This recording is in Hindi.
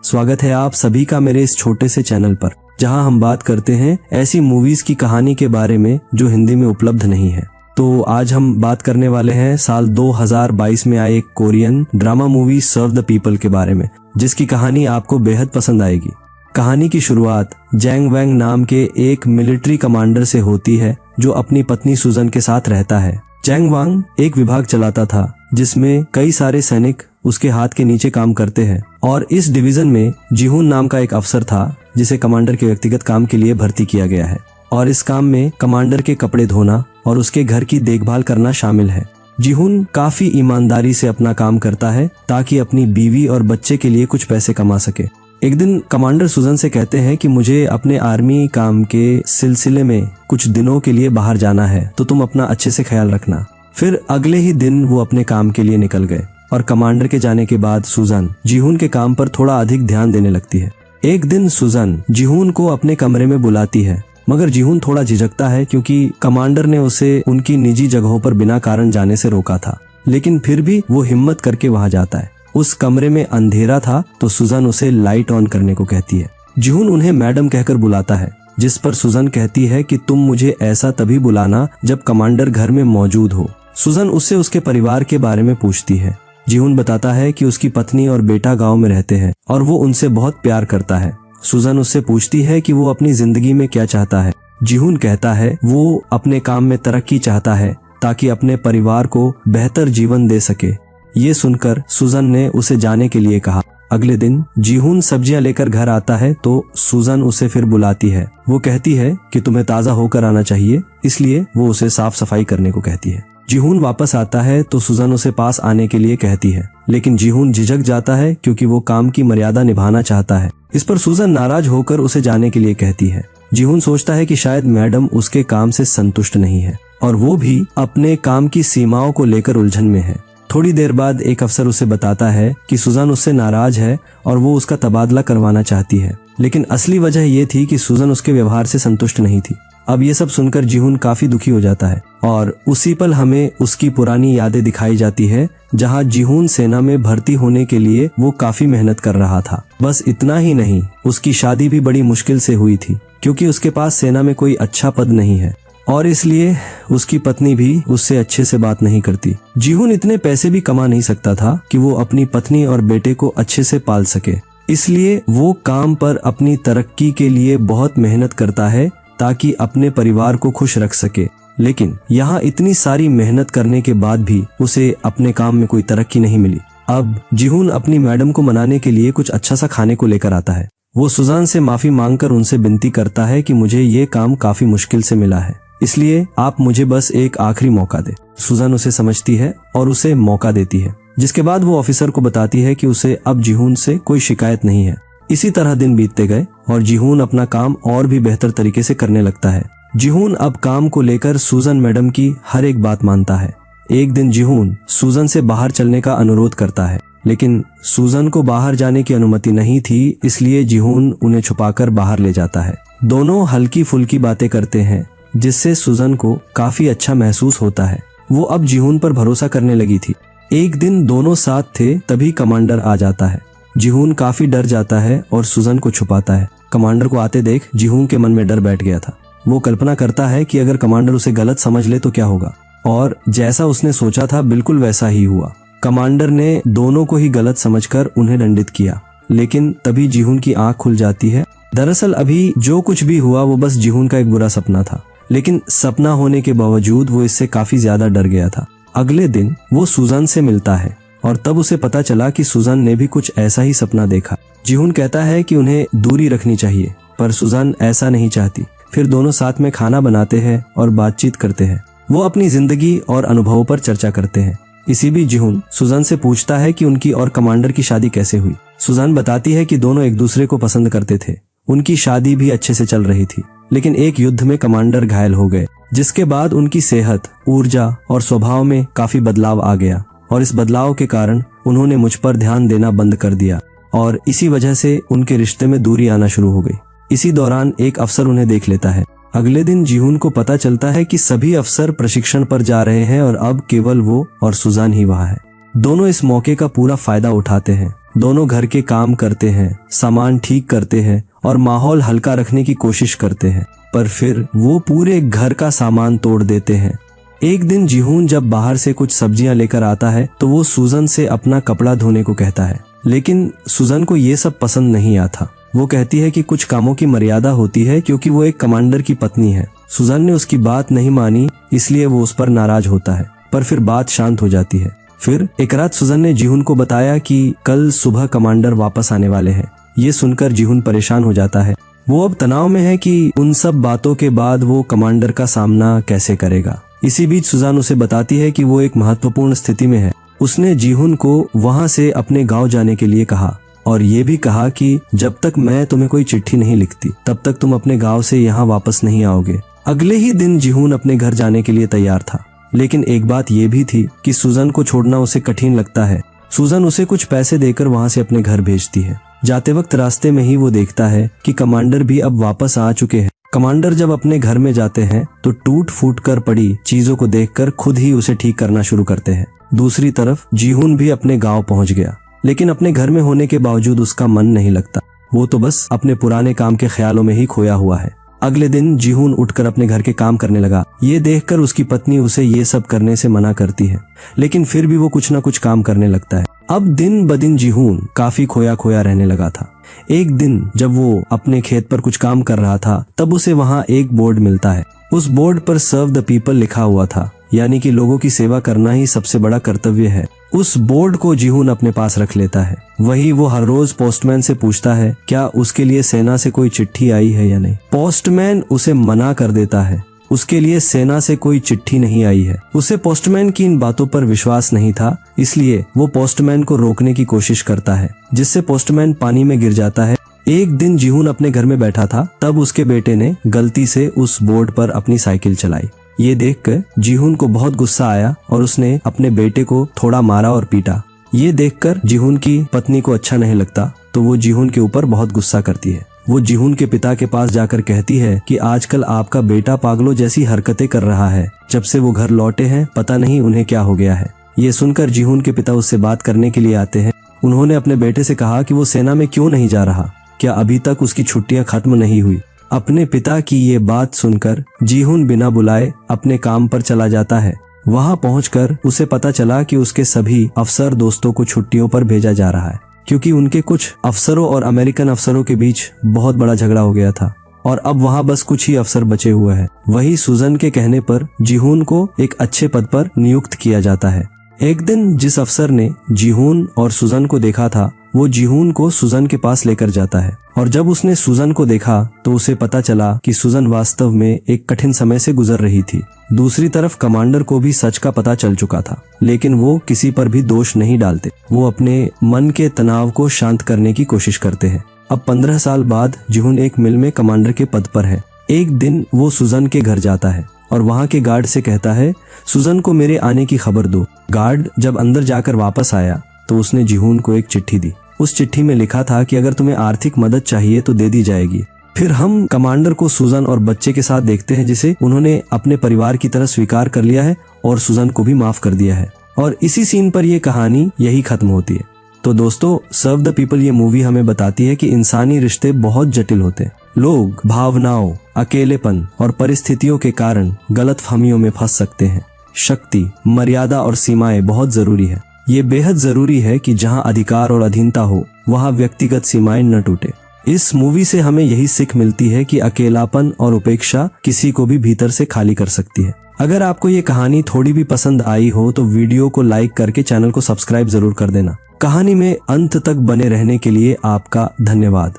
स्वागत है आप सभी का मेरे इस छोटे से चैनल पर, जहां हम बात करते हैं ऐसी मूवीज की कहानी के बारे में जो हिंदी में उपलब्ध नहीं है। तो आज हम बात करने वाले हैं साल 2022 में आए एक Korean drama movie serve the people के बारे में, जिसकी कहानी आपको बेहद पसंद आएगी। कहानी की शुरुआत जैंग वैंग नाम के एक मिलिट्री कमांडर से होती है जो अपनी पत्नी सुजन के साथ रहता है। जैंग वांग एक विभाग चलाता था जिसमें कई सारे सैनिक उसके हाथ के नीचे काम करते हैं, और इस डिवीजन में जिहून नाम का एक अफसर था जिसे कमांडर के व्यक्तिगत काम के लिए भर्ती किया गया है। और इस काम में कमांडर के कपड़े धोना और उसके घर की देखभाल करना शामिल है। जिहून काफी ईमानदारी से अपना काम करता है ताकि अपनी बीवी और बच्चे के लिए कुछ पैसे कमा सके। एक दिन कमांडर सुजन से कहते हैं कि मुझे अपने आर्मी काम के सिलसिले में कुछ दिनों के लिए बाहर जाना है, तो तुम अपना अच्छे से ख्याल रखना। फिर अगले ही दिन वो अपने काम के लिए निकल गए और कमांडर के जाने के बाद सुजन जिहून के काम पर थोड़ा अधिक ध्यान देने लगती है। एक दिन सुजन जिहून को अपने कमरे में बुलाती है, मगर जिहून थोड़ा झिझकता है क्योंकि कमांडर ने उसे उनकी निजी जगहों पर बिना कारण जाने से रोका था। लेकिन फिर भी वो हिम्मत करके वहां जाता है। उस कमरे में अंधेरा था तो सुजन उसे लाइट ऑन करने को कहती है। जिहून उन्हें मैडम कहकर बुलाता है, जिस पर सुजन कहती है कि तुम मुझे ऐसा तभी बुलाना जब कमांडर घर में मौजूद हो। सुजन उससे उसके परिवार के बारे में पूछती है। जिहून बताता है कि उसकी पत्नी और बेटा गांव में रहते हैं और वो उनसे बहुत प्यार करता है। सुजन उससे पूछती है कि वो अपनी जिंदगी में क्या चाहता है। जिहून कहता है वो अपने काम में तरक्की चाहता है ताकि अपने परिवार को बेहतर जीवन दे सके। ये सुनकर सुजन ने उसे जाने के लिए कहा। अगले दिन जिहून सब्जियां लेकर घर आता है तो सुजन उसे फिर बुलाती है। वो कहती है कि तुम्हें ताज़ा होकर आना चाहिए, इसलिए वो उसे साफ सफाई करने को कहती है। जिहून वापस आता है तो सुजन उसे पास आने के लिए कहती है, लेकिन जिहून झिझक जाता है क्योंकि वो काम की मर्यादा निभाना चाहता है। इस पर सुजन नाराज होकर उसे जाने के लिए कहती है। जिहून सोचता है कि शायद मैडम उसके काम से संतुष्ट नहीं है और वो भी अपने काम की सीमाओं को लेकर उलझन में है। थोड़ी देर बाद एक अफसर उसे बताता है कि सुजन उससे नाराज है और वो उसका तबादला करवाना चाहती है, लेकिन असली वजह ये थी कि सुजन उसके व्यवहार से संतुष्ट नहीं थी। अब ये सब सुनकर जिहून काफी दुखी हो जाता है और उसी पल हमें उसकी पुरानी यादें दिखाई जाती है, जहां जिहून सेना में भर्ती होने के लिए वो काफी मेहनत कर रहा था। बस इतना ही नहीं, उसकी शादी भी बड़ी मुश्किल से हुई थी क्योंकि उसके पास सेना में कोई अच्छा पद नहीं है और इसलिए उसकी पत्नी भी उससे अच्छे से बात नहीं करती। जिहून इतने पैसे भी कमा नहीं सकता था कि वो अपनी पत्नी और बेटे को अच्छे से पाल सके, इसलिए वो काम पर अपनी तरक्की के लिए बहुत मेहनत करता है ताकि अपने परिवार को खुश रख सके। लेकिन यहाँ इतनी सारी मेहनत करने के बाद भी उसे अपने काम में कोई तरक्की नहीं मिली। अब जिहून अपनी मैडम को मनाने के लिए कुछ अच्छा सा खाने को लेकर आता है। वो सुजान से माफी मांगकर उनसे विनती करता है कि मुझे ये काम काफी मुश्किल से मिला है, इसलिए आप मुझे बस एक आखिरी मौका दे। सुजान उसे समझती है और उसे मौका देती है, जिसके बाद वो ऑफिसर को बताती है कि उसे अब जिहून से कोई शिकायत नहीं है। इसी तरह दिन बीतते गए और जिहून अपना काम और भी बेहतर तरीके से करने लगता है। जिहून अब काम को लेकर सुजन मैडम की हर एक बात मानता है। एक दिन जिहून सुजन से बाहर चलने का अनुरोध करता है, लेकिन सुजन को बाहर जाने की अनुमति नहीं थी, इसलिए जिहून उन्हें छुपाकर बाहर ले जाता है। दोनों हल्की फुल्की बातें करते हैं जिससे सुजन को काफी अच्छा महसूस होता है। वो अब जिहून पर भरोसा करने लगी थी। एक दिन दोनों साथ थे तभी कमांडर आ जाता है। जिहून काफी डर जाता है और सुजन को छुपाता है। कमांडर को आते देख जिहून के मन में डर बैठ गया था। वो कल्पना करता है कि अगर कमांडर उसे गलत समझ ले तो क्या होगा, और जैसा उसने सोचा था बिल्कुल वैसा ही हुआ। कमांडर ने दोनों को ही गलत समझकर उन्हें दंडित किया, लेकिन तभी जिहून की आंख खुल जाती है। दरअसल अभी जो कुछ भी हुआ वो बस जिहून का एक बुरा सपना था, लेकिन सपना होने के बावजूद वो इससे काफी ज्यादा डर गया था। अगले दिन वो सुजन से मिलता है और तब उसे पता चला कि सुजन ने भी कुछ ऐसा ही सपना देखा। जिहून कहता है कि उन्हें दूरी रखनी चाहिए, पर सुजन ऐसा नहीं चाहती। फिर दोनों साथ में खाना बनाते हैं और बातचीत करते हैं। वो अपनी जिंदगी और अनुभवों पर चर्चा करते हैं। इसी बीच जिहून सुजन से पूछता है कि उनकी और कमांडर की शादी कैसे हुई। सुजन बताती है कि दोनों एक दूसरे को पसंद करते थे। उनकी शादी भी अच्छे से चल रही थी, लेकिन एक युद्ध में कमांडर घायल हो गए, जिसके बाद उनकी सेहत, ऊर्जा और स्वभाव में काफी बदलाव आ गया और इस बदलाव के कारण उन्होंने मुझ पर ध्यान देना बंद कर दिया और इसी वजह से उनके रिश्ते में दूरी आना शुरू हो गई। इसी दौरान एक अफसर उन्हें देख लेता है। अगले दिन जिहून को पता चलता है कि सभी अफसर प्रशिक्षण पर जा रहे हैं और अब केवल वो और सुजान ही वहाँ है। दोनों इस मौके का पूरा फायदा उठाते हैं। दोनों घर के काम करते हैं, सामान ठीक करते हैं और माहौल हल्का रखने की कोशिश करते हैं, पर फिर वो पूरे घर का सामान तोड़ देते हैं। एक दिन जीहून जब बाहर से कुछ सब्जियां लेकर आता है तो वो सूजन से अपना कपड़ा धोने को कहता है, लेकिन सूजन को ये सब पसंद नहीं आता। वो कहती है कि कुछ कामों की मर्यादा होती है क्योंकि वो एक कमांडर की पत्नी है। सूजन ने उसकी बात नहीं मानी, इसलिए वो उस पर नाराज होता है, पर फिर बात शांत हो जाती है। फिर एक रात सूजन ने जीहून को बताया कि कल सुबह कमांडर वापस आने वाले हैं। ये सुनकर जीहून परेशान हो जाता है। वो अब तनाव में है कि उन सब बातों के बाद वो कमांडर का सामना कैसे करेगा। इसी बीच सुजान उसे बताती है कि वो एक महत्वपूर्ण स्थिति में है। उसने जीहून को वहाँ से अपने गांव जाने के लिए कहा और ये भी कहा कि जब तक मैं तुम्हें कोई चिट्ठी नहीं लिखती तब तक तुम अपने गांव से यहाँ वापस नहीं आओगे। अगले ही दिन जीहून अपने घर जाने के लिए तैयार था, लेकिन एक बात ये भी थी कि सूजन को छोड़ना उसे कठिन लगता है। सूजन उसे कुछ पैसे देकर वहाँ से अपने घर भेजती है। जाते वक्त रास्ते में ही वो देखता है कि कमांडर भी अब वापस आ चुके हैं। कमांडर जब अपने घर में जाते हैं तो टूट फूट कर पड़ी चीजों को देखकर खुद ही उसे ठीक करना शुरू करते हैं। दूसरी तरफ जीहून भी अपने गांव पहुंच गया, लेकिन अपने घर में होने के बावजूद उसका मन नहीं लगता। वो तो बस अपने पुराने काम के ख्यालों में ही खोया हुआ है। अगले दिन जीहून उठकर अपने घर के काम करने लगा। ये देखकर उसकी पत्नी उसे ये सब करने से मना करती है, लेकिन फिर भी वो कुछ न कुछ काम करने लगता है। अब दिन ब दिन जीहून काफी खोया खोया रहने लगा था। एक दिन जब वो अपने खेत पर कुछ काम कर रहा था तब उसे वहाँ एक बोर्ड मिलता है। उस बोर्ड पर सर्व द पीपल लिखा हुआ था, यानी कि लोगों की सेवा करना ही सबसे बड़ा कर्तव्य है। उस बोर्ड को जीहून अपने पास रख लेता है। वही वो हर रोज पोस्टमैन से पूछता है क्या उसके लिए सेना से कोई चिट्ठी आई है या नहीं। पोस्टमैन उसे मना कर देता है, उसके लिए सेना से कोई चिट्ठी नहीं आई है। उसे पोस्टमैन की इन बातों पर विश्वास नहीं था, इसलिए वो पोस्टमैन को रोकने की कोशिश करता है, जिससे पोस्टमैन पानी में गिर जाता है। एक दिन जीहून अपने घर में बैठा था, तब उसके बेटे ने गलती से उस बोर्ड पर अपनी साइकिल चलाई। ये देखकर जीहून को बहुत गुस्सा आया और उसने अपने बेटे को थोड़ा मारा और पीटा। ये देखकर जीहून की पत्नी को अच्छा नहीं लगता, तो वो जीहून के ऊपर बहुत गुस्सा करती है। वो जीहून के पिता के पास जाकर कहती है कि आजकल आपका बेटा पागलों जैसी हरकतें कर रहा है। जब से वो घर लौटे हैं पता नहीं उन्हें क्या हो गया है। ये सुनकर जीहून के पिता उससे बात करने के लिए आते हैं। उन्होंने अपने बेटे से कहा कि वो सेना में क्यों नहीं जा रहा, क्या अभी तक उसकी छुट्टियां खत्म नहीं हुई। अपने पिता की ये बात सुनकर जीहून बिना बुलाए अपने काम पर चला जाता है। वहाँ पहुंचकर उसे पता चला कि उसके सभी अफसर दोस्तों को छुट्टियों पर भेजा जा रहा है, क्योंकि उनके कुछ अफसरों और अमेरिकन अफसरों के बीच बहुत बड़ा झगड़ा हो गया था और अब वहाँ बस कुछ ही अफसर बचे हुए हैं। वही सूजन के कहने पर जीहून को एक अच्छे पद पर नियुक्त किया जाता है। एक दिन जिस अफसर ने जीहून और सूजन को देखा था वो जीहून को सूजन के पास लेकर जाता है, और जब उसने सूजन को देखा तो उसे पता चला कि सूजन वास्तव में एक कठिन समय से गुजर रही थी। दूसरी तरफ कमांडर को भी सच का पता चल चुका था, लेकिन वो किसी पर भी दोष नहीं डालते। वो अपने मन के तनाव को शांत करने की कोशिश करते हैं। अब 15 साल बाद जीहून एक मिल में कमांडर के पद पर है। एक दिन वो सूजन के घर जाता है और वहाँ के गार्ड से कहता है सूजन को मेरे आने की खबर दो। गार्ड जब अंदर जाकर वापस आया तो उसने जीहून को एक चिट्ठी दी। उस चिट्ठी में लिखा था कि अगर तुम्हें आर्थिक मदद चाहिए तो दे दी जाएगी। फिर हम कमांडर को सूजन और बच्चे के साथ देखते हैं जिसे उन्होंने अपने परिवार की तरह स्वीकार कर लिया है और सूजन को भी माफ कर दिया है, और इसी सीन पर ये कहानी यही खत्म होती है। तो दोस्तों, सर्व द पीपल ये मूवी हमें बताती है कि इंसानी रिश्ते बहुत जटिल होते हैं। लोग भावनाओं, अकेलेपन और परिस्थितियों के कारण गलतफहमियों में फंस सकते हैं। शक्ति, मर्यादा और सीमाएं बहुत जरूरी है। ये बेहद जरूरी है कि जहां अधिकार और अधीनता हो वहां व्यक्तिगत सीमाएं न टूटे। इस मूवी से हमें यही सीख मिलती है कि अकेलापन और उपेक्षा किसी को भी भीतर से खाली कर सकती है। अगर आपको ये कहानी थोड़ी भी पसंद आई हो तो वीडियो को लाइक करके चैनल को सब्सक्राइब जरूर कर देना। कहानी में अंत तक बने रहने के लिए आपका धन्यवाद।